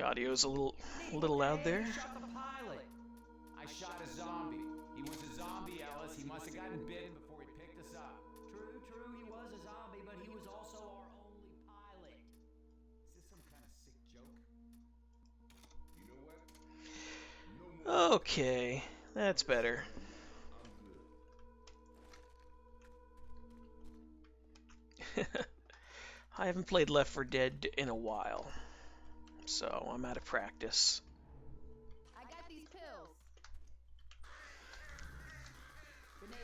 Audio's a little loud there. I shot the pilot. I shot a zombie. He was a zombie, Ellis. He must have gotten bitten before he picked us up. True, he was a zombie, but he was also our only pilot. Is this some kind of sick joke? You know what? No more. Okay, that's better. I haven't played Left 4 Dead in a while, so I'm out of practice. I got these pills. Grenade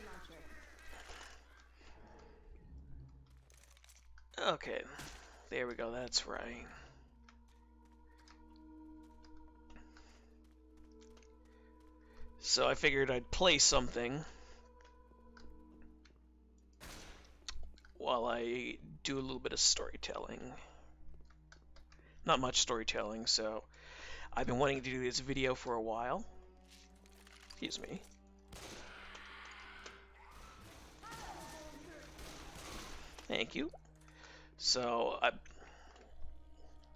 launcher. Okay, there we go, that's right. So I figured I'd play something while I do a little bit of storytelling. Not much storytelling, so I've been wanting to do this video for a while. Excuse me. Thank you. So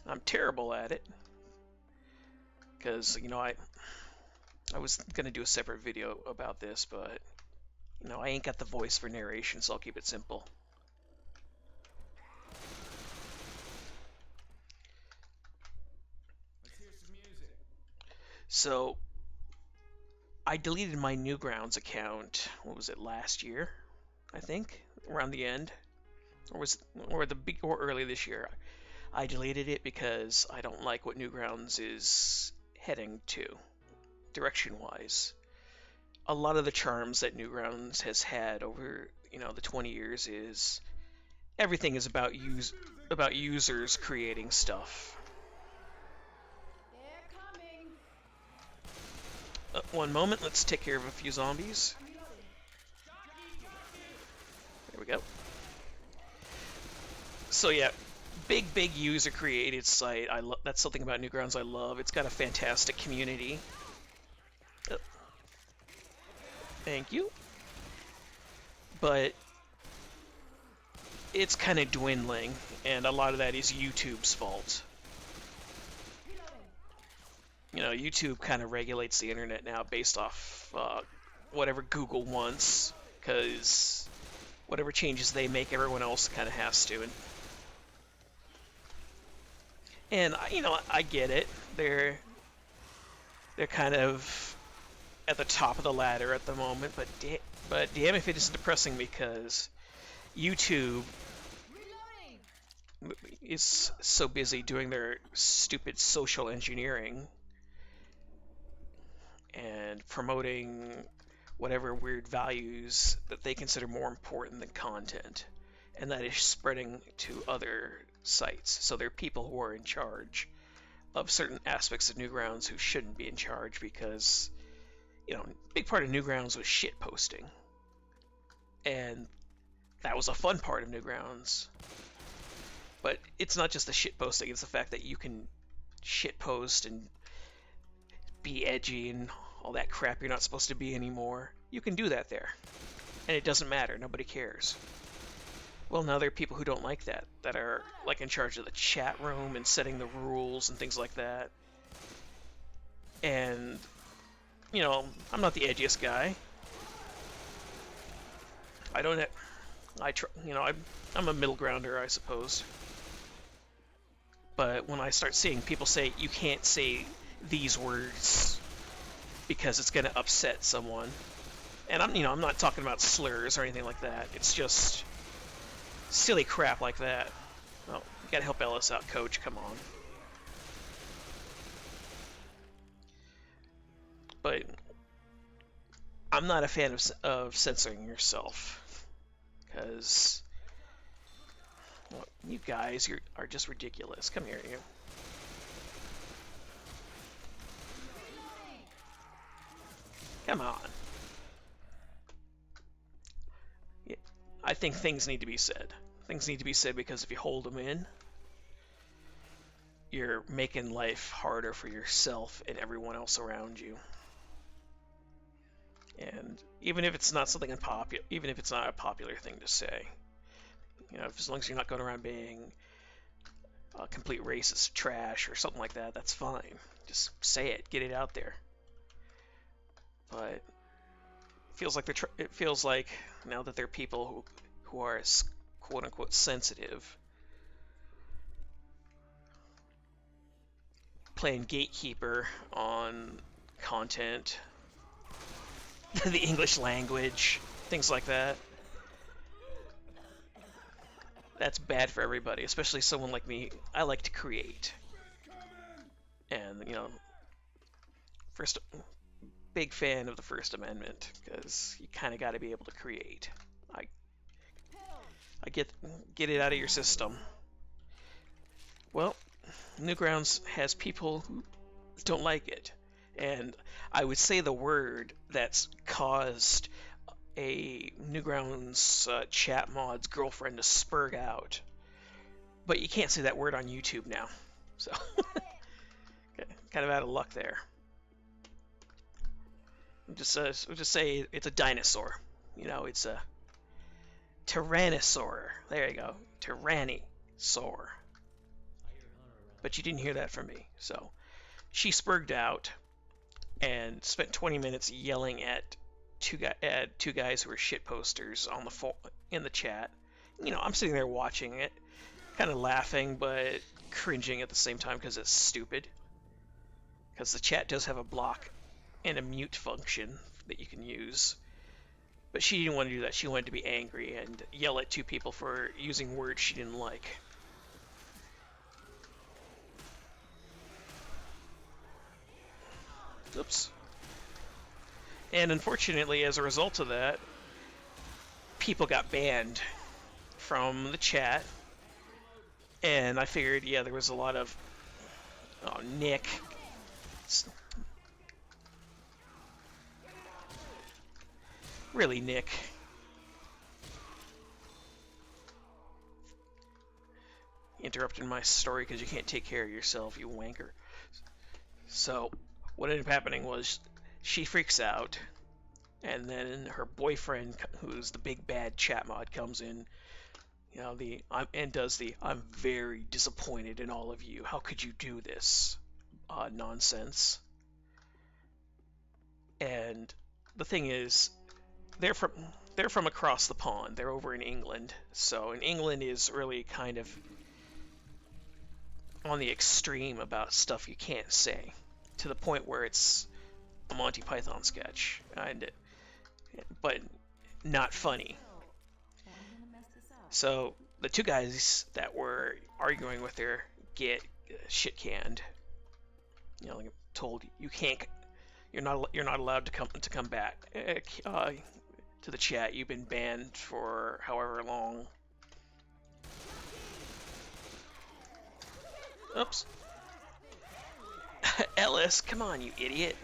I'm terrible at it because, you know, I was gonna do a separate video about this, but you know, I ain't got the voice for narration, so I'll keep it simple. Let's hear some music. So I deleted my Newgrounds account. What was it, last year? I think around the end, or early this year. I deleted it because I don't like what Newgrounds is heading to, direction-wise. A lot of the charms that Newgrounds has had over, you know, the 20 years is everything is about users creating stuff. They're coming. One moment, let's take care of a few zombies. There we go. So yeah, big user created site. That's something about Newgrounds I love. It's got a fantastic community. Thank you. But it's kind of dwindling, and a lot of that is YouTube's fault. You know, YouTube kind of regulates the internet now based off whatever Google wants, because whatever changes they make, everyone else kind of has to. And you know, I get it. They're kind of at the top of the ladder at the moment, but damn if it isn't depressing, because YouTube is so busy doing their stupid social engineering and promoting whatever weird values that they consider more important than content, and that is spreading to other sites. So there are people who are in charge of certain aspects of Newgrounds who shouldn't be in charge, because, you know, a big part of Newgrounds was shit posting, and that was a fun part of Newgrounds. But it's not just the shit posting, it's the fact that you can shit post and be edgy and all that crap you're not supposed to be anymore. You can do that there, and it doesn't matter, nobody cares. Well, now there are people who don't like that are like in charge of the chat room and setting the rules and things like that. And you know, I'm not the edgiest guy. I'm a middle grounder, I suppose. But when I start seeing people say you can't say these words because it's going to upset someone, and I'm not talking about slurs or anything like that. It's just silly crap like that. Well, you gotta help Ellis out, Coach. Come on. But I'm not a fan of censoring yourself, because you guys are just ridiculous. Come here, you. Come on. Yeah, I think things need to be said. Things need to be said, because if you hold them in, you're making life harder for yourself and everyone else around you. And even if it's not something unpopular, even if it's not a popular thing to say, you know, as long as you're not going around being complete racist trash or something like that, that's fine. Just say it, get it out there. But it feels like now that there are people who are quote unquote sensitive, playing gatekeeper on content, the English language, things like that. That's bad for everybody, especially someone like me. I like to create. And, first, big fan of the First Amendment, because you kind of got to be able to create. I get it out of your system. Well, Newgrounds has people who don't like it. And I would say the word that's caused a Newgrounds chat mod's girlfriend to spurg out. But you can't say that word on YouTube now. So, kind of out of luck there. We'll just say it's a dinosaur. It's a tyrannosaur. There you go. Tyrannosaur. But you didn't hear that from me. So, she spurged out and spent 20 minutes yelling at two guys who were shit posters on in the chat. I'm sitting there watching it, kind of laughing but cringing at the same time because it's stupid. Because the chat does have a block and a mute function that you can use. But she didn't want to do that. She wanted to be angry and yell at two people for using words she didn't like. Oops. And unfortunately, as a result of that, people got banned from the chat. And I figured, yeah, there was a lot of... Oh, Nick. Really, Nick. Interrupting my story because you can't take care of yourself, you wanker. So, what ended up happening was she freaks out, and then her boyfriend, who's the big bad chat mod, comes in, and does the "I'm very disappointed in all of you. How could you do this?" Nonsense. And the thing is, they're from across the pond. They're over in England. So in England is really kind of on the extreme about stuff you can't say, to the point where it's a Monty Python sketch, but not funny. So the two guys that were arguing with her get shit canned. Like told you can't, you're not allowed to come back to the chat. You've been banned for however long. Oops. Ellis, come on, you idiot.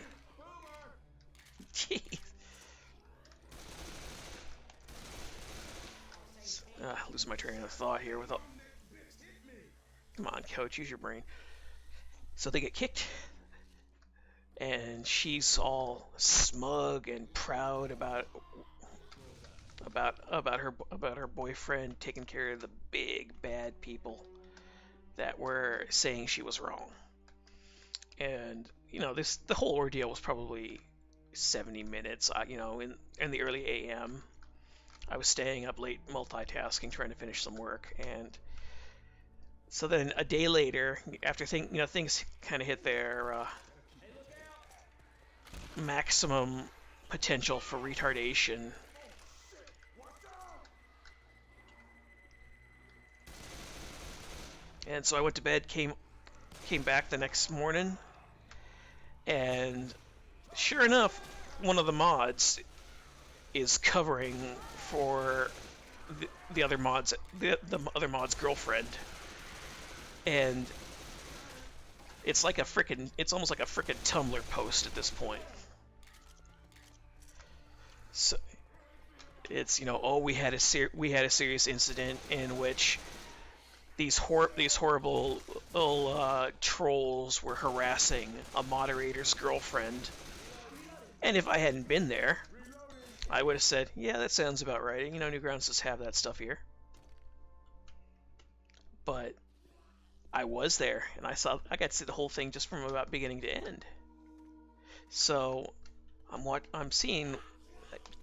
Jeez. Losing my train of thought here without... Come on, coach, use your brain. So they get kicked, and she's all smug and proud about her boyfriend taking care of the big bad people that were saying she was wrong. And the whole ordeal was probably 70 minutes. In the early AM, I was staying up late multitasking, trying to finish some work, and so then a day later, after things kind of hit their maximum potential for retardation, and so I went to bed, came back the next morning, and sure enough, one of the mods is covering for the other mod's girlfriend, and it's almost like a frickin' Tumblr post at this point. So it's we had a serious incident in which these horrible trolls were harassing a moderator's girlfriend, and if I hadn't been there, I would have said, yeah, that sounds about right. Newgrounds does have that stuff here. But I was there, and I got to see the whole thing just from about beginning to end. So I'm seeing,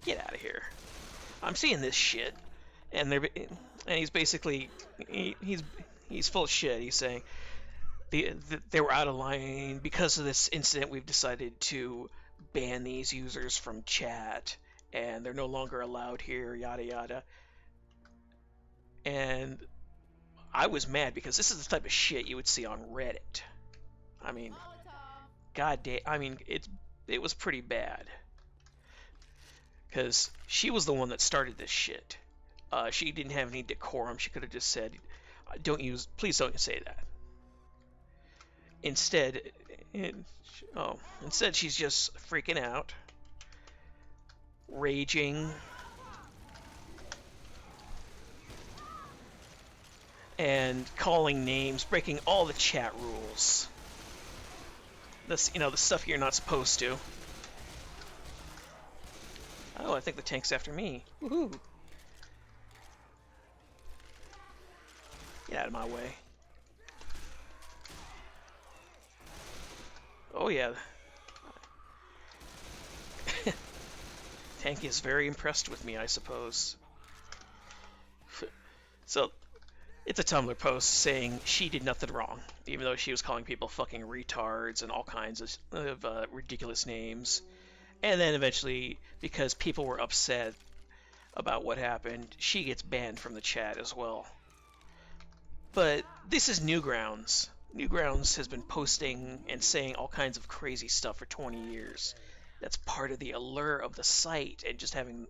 get out of here. I'm seeing this shit, and he's basically he's full of shit. He's saying they were out of line because of this incident. We've decided to ban these users from chat, and they're no longer allowed here. Yada yada. And I was mad because this is the type of shit you would see on Reddit. I mean, Molotov. god damn. I mean, it was pretty bad. Because she was the one that started this shit. She didn't have any decorum. She could have just said, please don't say that. Instead, instead she's just freaking out, raging, and calling names, breaking all the chat rules. This, the stuff you're not supposed to. Oh, I think the tank's after me. Woohoo! Get out of my way. Oh yeah. Tank is very impressed with me, I suppose. So, it's a Tumblr post saying she did nothing wrong, even though she was calling people fucking retards and all kinds of ridiculous names. And then eventually, because people were upset about what happened, she gets banned from the chat as well. But this is Newgrounds. Newgrounds has been posting and saying all kinds of crazy stuff for 20 years. That's part of the allure of the site, and just having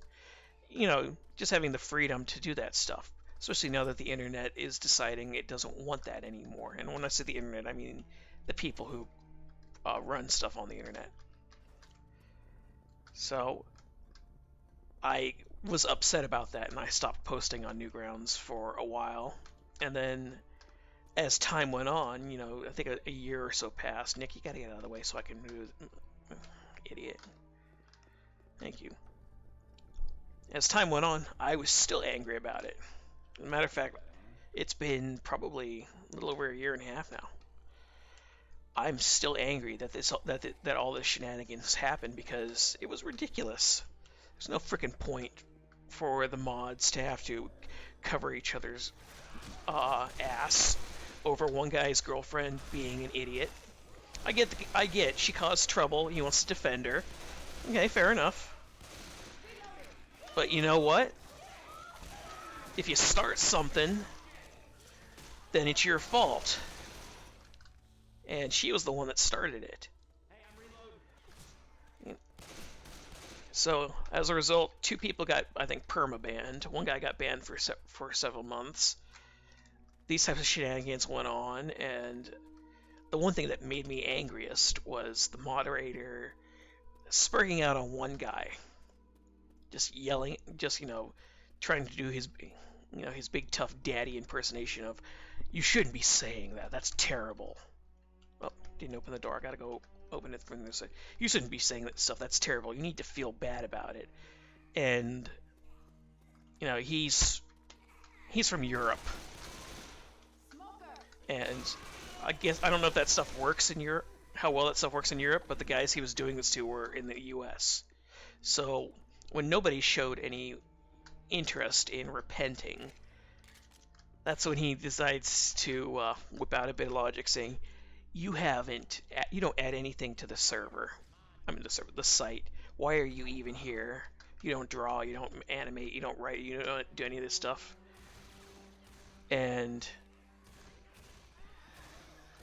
the freedom to do that stuff. Especially now that the internet is deciding it doesn't want that anymore. And when I say the internet, I mean the people who run stuff on the internet. So I was upset about that, and I stopped posting on Newgrounds for a while. And then as time went on, I think a year or so passed. Nick, you gotta get out of the way so I can move. Idiot. Thank you. As time went on, I was still angry about it. As a matter of fact, it's been probably a little over a year and a half now. I'm still angry that all this shenanigans happened because it was ridiculous. There's no freaking point for the mods to have to cover each other's ass over one guy's girlfriend being an idiot. I get she caused trouble. He wants to defend her. Okay, fair enough. But you know what? If you start something, then it's your fault. And she was the one that started it. So, as a result, 2 people got, I think, perma-banned. One guy got banned for several months. These types of shenanigans went on, and the one thing that made me angriest was the moderator spurting out on one guy. Just yelling, trying to do his big tough daddy impersonation of, "You shouldn't be saying that. That's terrible." Oh, didn't open the door. I gotta go open it from this side. "You shouldn't be saying that stuff. That's terrible. You need to feel bad about it." And he's from Europe, and I don't know if that stuff works in Europe, how well that stuff works in Europe, but the guys he was doing this to were in the U.S. So when nobody showed any interest in repenting, that's when he decides to whip out a bit of logic, saying, you don't add anything to the server. The site. Why are you even here? You don't draw, you don't animate, you don't write, you don't do any of this stuff." And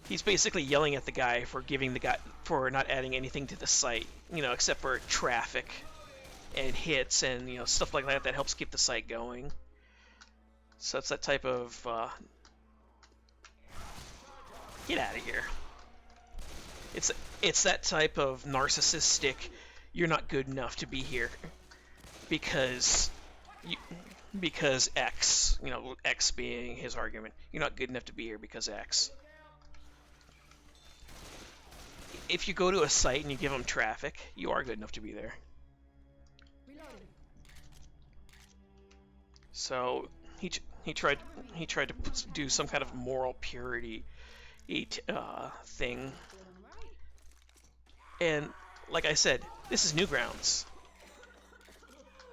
he's basically yelling at the guy for not adding anything to the site, except for traffic and hits and stuff like that helps keep the site going. So it's that type of get out of here. It's that type of narcissistic, you're not good enough to be here because X, X being his argument. You're not good enough to be here because X. If you go to a site and you give them traffic, you are good enough to be there. Reloading. So he tried he tried to do some kind of moral purity thing, and like I said, this is Newgrounds.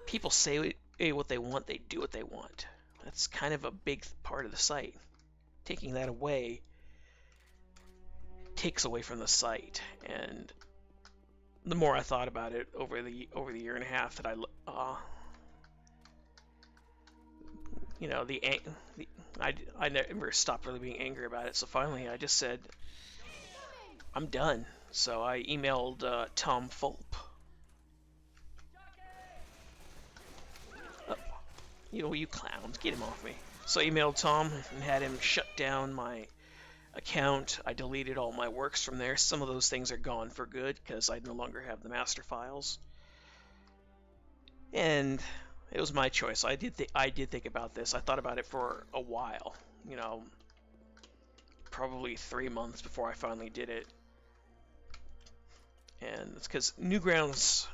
People say what they want, they do what they want. That's kind of a big part of the site. Taking that away takes away from the site, and the more I thought about it over the year and a half that I never stopped really being angry about it. So finally, I just said I'm done. So I emailed Tom Fulp. You clowns, get him off me. So I emailed Tom and had him shut down my account. I deleted all my works from there. Some of those things are gone for good because I no longer have the master files. And it was my choice. I did think about this. I thought about it for a while. Probably 3 months before I finally did it. And it's because Newgrounds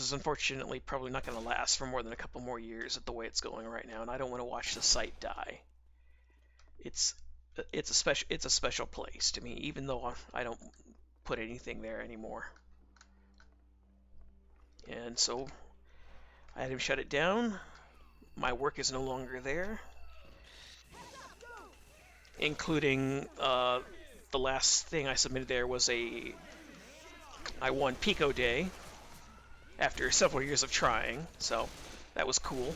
is unfortunately probably not going to last for more than a couple more years at the way it's going right now, and I don't want to watch the site die. It's a special place to me, even though I don't put anything there anymore. And so I had him shut it down. My work is no longer there, including the last thing I submitted there was I won Pico Day after several years of trying, so that was cool.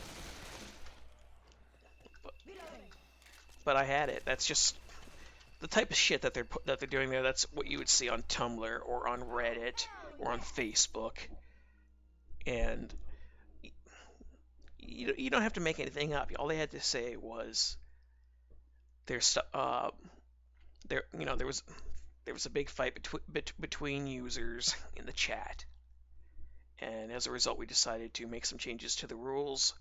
But I had it. That's just the type of shit that they're doing there. That's what you would see on Tumblr or on Reddit or on Facebook, and you don't have to make anything up. All they had to say was there was a big fight between users in the chat, and as a result we decided to make some changes to the rules,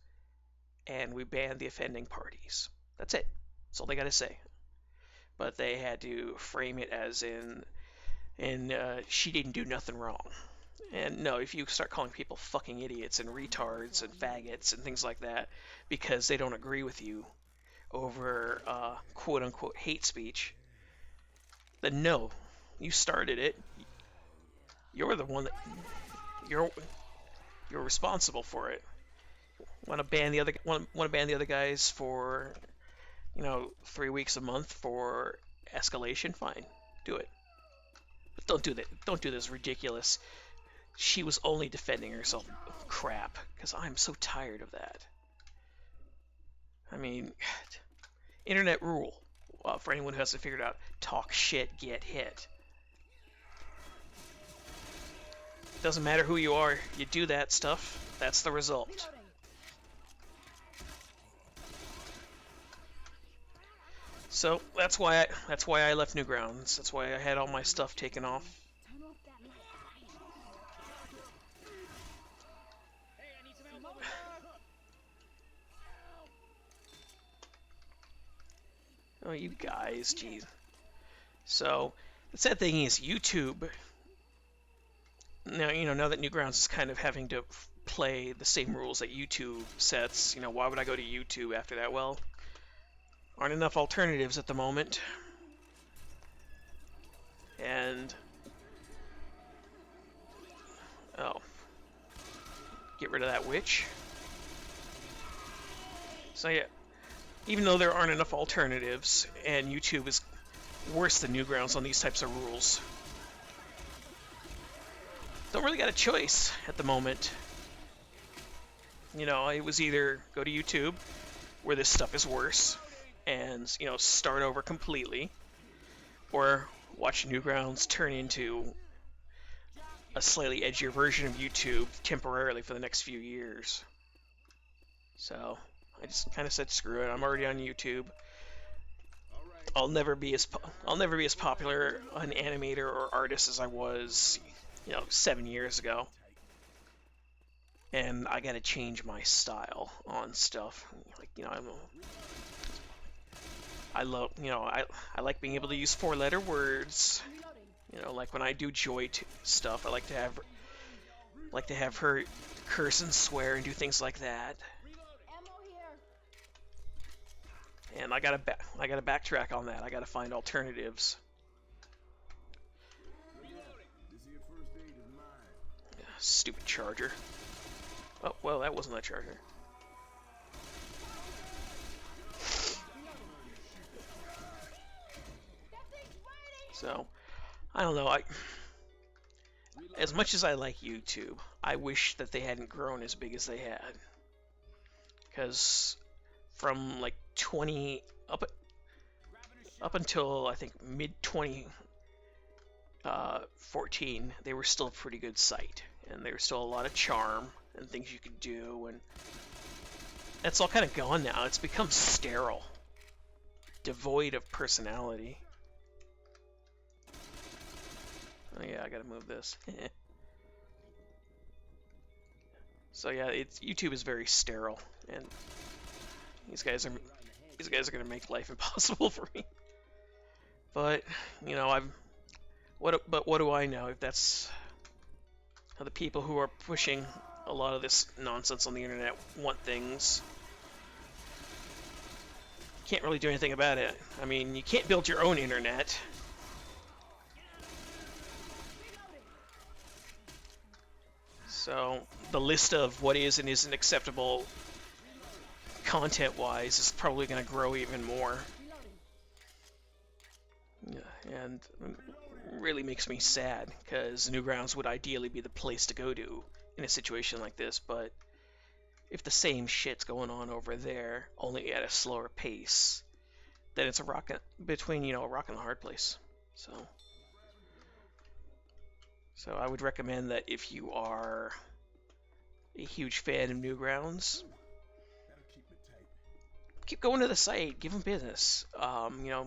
and we banned the offending parties. That's it. That's all they got to say. But they had to frame it as she didn't do nothing wrong. And no, if you start calling people fucking idiots and retards and faggots and things like that because they don't agree with you over quote-unquote hate speech, then no, you started it. You're the one that you're responsible for it. Want to ban the other guys for 3 weeks a month for escalation? Fine, do it. But don't do that. Don't do this ridiculous she was only defending herself crap, because I'm so tired of that. I mean, internet rule, for anyone who hasn't figured out, talk shit, get hit. Doesn't matter who you are, you do that stuff, that's the result. So that's why I left Newgrounds. That's why I had all my stuff taken off. Oh, you guys, jeez. So the sad thing is YouTube. Now now that Newgrounds is kind of having to play the same rules that YouTube sets. Why would I go to YouTube after that? Well, aren't enough alternatives at the moment. And get rid of that witch. So yeah, even though there aren't enough alternatives, and YouTube is worse than Newgrounds on these types of rules, don't really got a choice at the moment. It was either go to YouTube, where this stuff is worse, and start over completely, or watch Newgrounds turn into a slightly edgier version of YouTube temporarily for the next few years. So I just kind of said screw it. I'm already on YouTube. I'll never be as popular an animator or artist as I was 7 years ago. And I gotta change my style on stuff. I love, I like being able to use 4-letter words. Like when I do Joy stuff, I like to have her curse and swear and do things like that. Ammo here. and I gotta backtrack on that. I gotta find alternatives. Stupid charger. Oh, well, that wasn't a charger. So, I don't know. As much as I like YouTube, I wish that they hadn't grown as big as they had. Because from like 20 up until I think mid 2014, they were still a pretty good site, and there was still a lot of charm and things you could do, and that's all kind of gone now. It's become sterile, devoid of personality. Oh yeah, I gotta move this. So yeah, YouTube is very sterile, and these guys are gonna make life impossible for me. But you know, what do I know? If that's how the people who are pushing a lot of this nonsense on the internet want things. Can't really do anything about it. I mean, you can't build your own internet. So the list of what is and isn't acceptable content-wise is probably going to grow even more. Yeah, and really makes me sad, because Newgrounds would ideally be the place to go to in a situation like this, but if the same shit's going on over there, only at a slower pace, then it's a rock between, a rock and a hard place. So I would recommend that if you are a huge fan of Newgrounds, keep going to the site, give them business.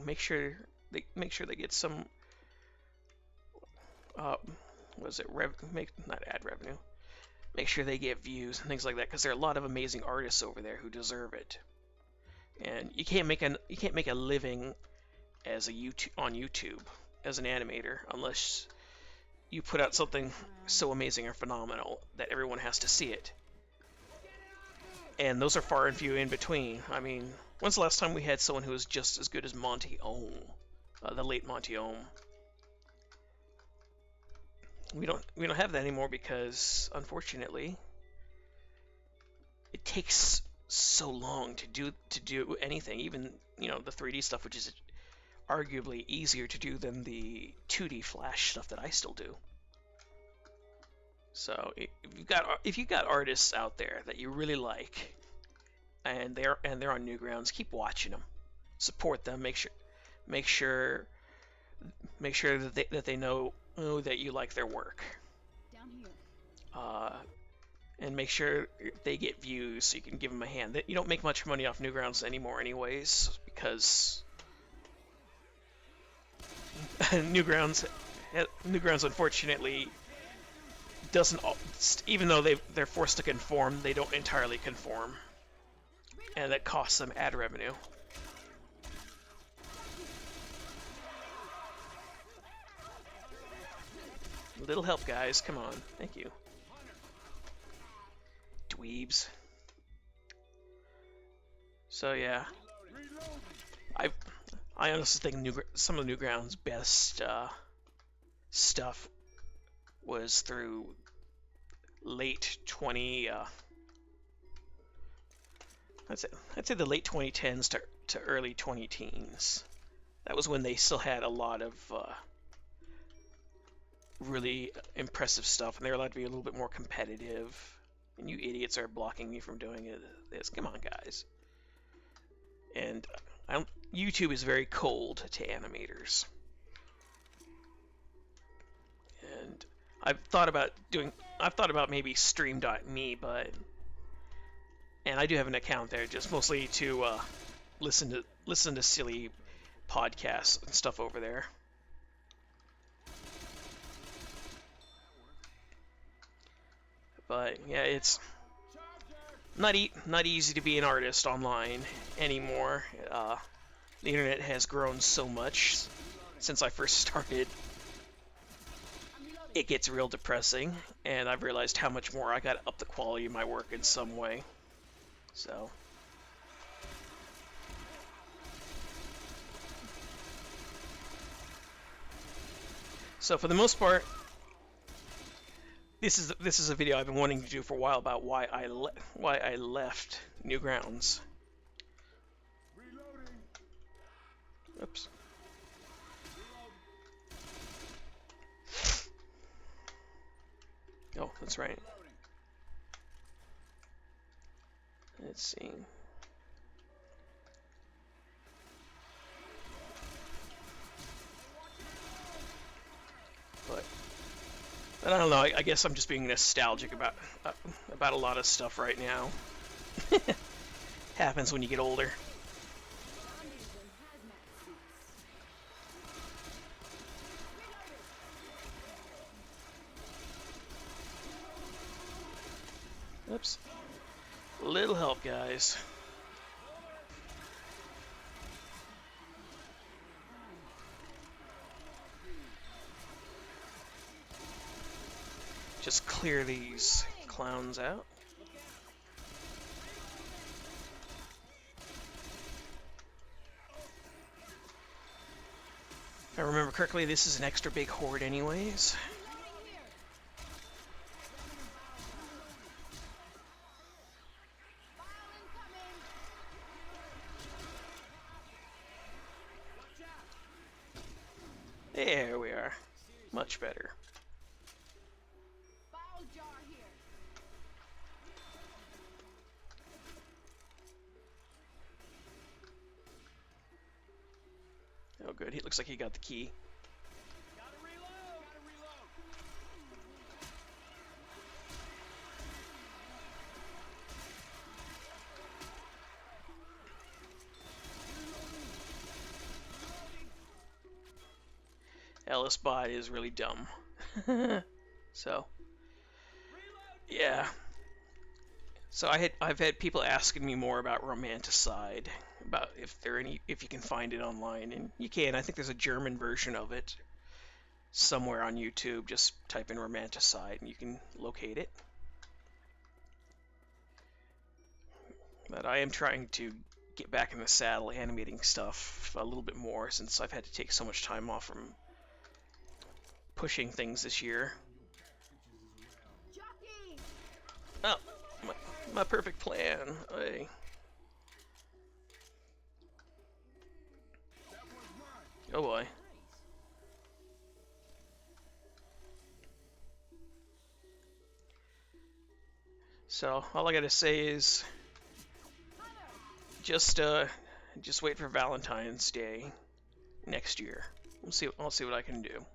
Make sure they get some. Not ad revenue. Make sure they get views and things like that, because there are a lot of amazing artists over there who deserve it. And you can't make a living as on YouTube as an animator unless you put out something so amazing or phenomenal that everyone has to see it. And those are far and few in between. I mean, when's the last time we had someone who was just as good as Monty Ohm, the late Monty Ohm? We don't have that anymore because, unfortunately, it takes so long to do anything. Even the 3D stuff, which is arguably easier to do than the 2D Flash stuff that I still do. So if you've got artists out there that you really like, and they're on Newgrounds, keep watching them, support them, make sure that they know that you like their work. Down here. And make sure they get views so you can give them a hand. You don't make much money off Newgrounds anymore anyways, because Newgrounds unfortunately doesn't, even though they're forced to conform, they don't entirely conform, and that costs them ad revenue. Little help, guys, come on, thank you. Dweebs. So yeah, I honestly think some of Newgrounds' best stuff was through late I'd say the late 2010s to early 2010s. That was when they still had a lot of really impressive stuff, and they were allowed to be a little bit more competitive. And you idiots are blocking me from doing this. Come on, guys. And YouTube is very cold to animators. And I've thought about maybe stream.me, and I do have an account there, just mostly to listen to silly podcasts and stuff over there. But yeah, it's not easy to be an artist online anymore. The internet has grown so much since I first started. It gets real depressing, and I've realized how much more I gotta up the quality of my work in some way. So So for the most part, this is a video I've been wanting to do for a while about why I left Newgrounds. Oops. Oh, that's right. Let's see. But I don't know. I guess I'm just being nostalgic about a lot of stuff right now. Happens when you get older. Oops. Little help, guys. Just clear these clowns out. If I remember correctly, this is an extra big horde anyways. There we are. Much better. Oh good, he looks like he got the key. Ellis bot is really dumb. So yeah. So I've had people asking me more about Romanticide, about if you can find it online, and you can. I think there's a German version of it somewhere on YouTube. Just type in Romanticide and you can locate it. But I am trying to get back in the saddle animating stuff a little bit more, since I've had to take so much time off from pushing things this year. Oh, my perfect plan. Oh boy. So all I gotta say is just wait for Valentine's Day next year. I'll see what I can do.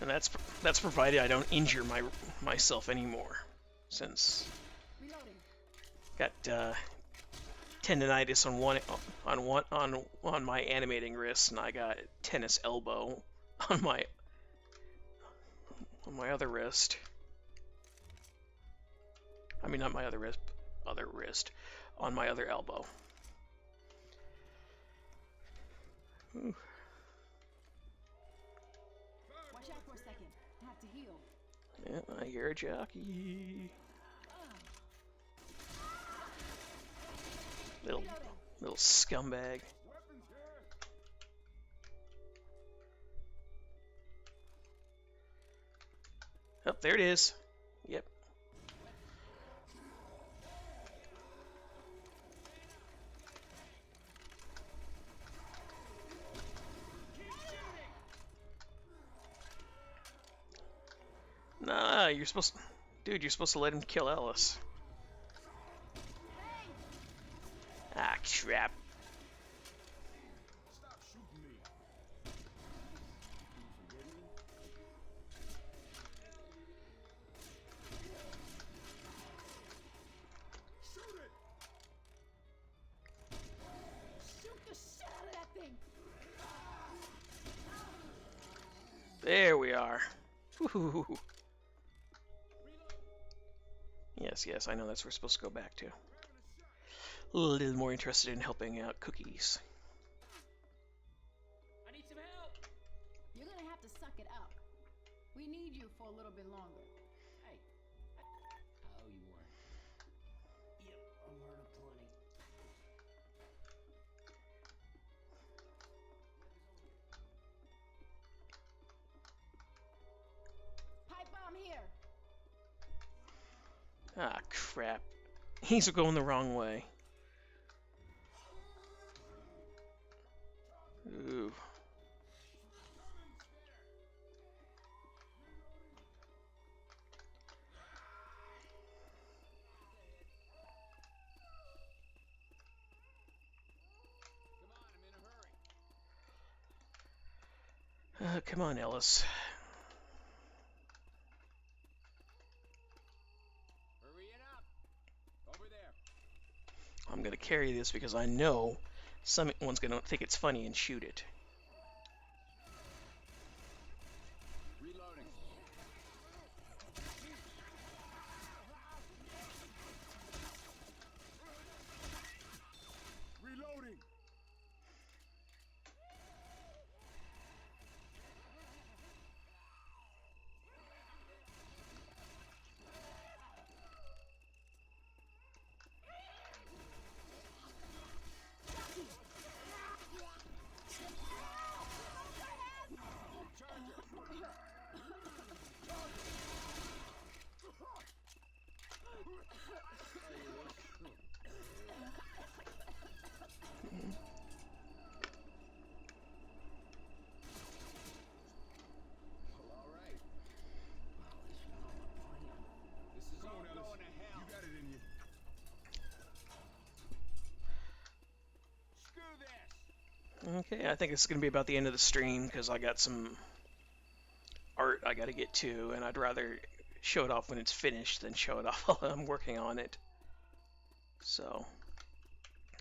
And that's provided I don't injure myself anymore, since got tendonitis on my animating wrist, and I got tennis elbow on my other wrist. I mean, not my other wrist, on my other elbow. Ooh. Watch out for a second. I have to heal. Yeah, I hear a jockey. Little scumbag. Oh, there it is. Yep. Nah, you're supposed to let him kill Ellis. Ah, crap. There we are. Woohoo. Yes, I know that's where we're supposed to go back to. A little more interested in helping out Cookies. I need some help. You're gonna have to suck it up. We need you for a little bit longer. Hey, I owe you one. Yep, I've heard of plenty. Pipe bomb here. Ah, crap. He's going the wrong way. Ooh. Come on, Ellis. Hurry it up. Over there. I'm gonna carry this because I know someone's gonna think it's funny and shoot it. Reloading. Reloading. Okay, I think it's going to be about the end of the stream because I got some art I got to get to, and I'd rather show it off when it's finished than show it off while I'm working on it. So,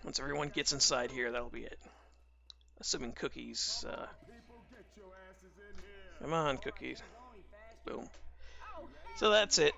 once everyone gets inside here, that'll be it. Assuming Cookies, come on, Cookies. Boom. So that's it.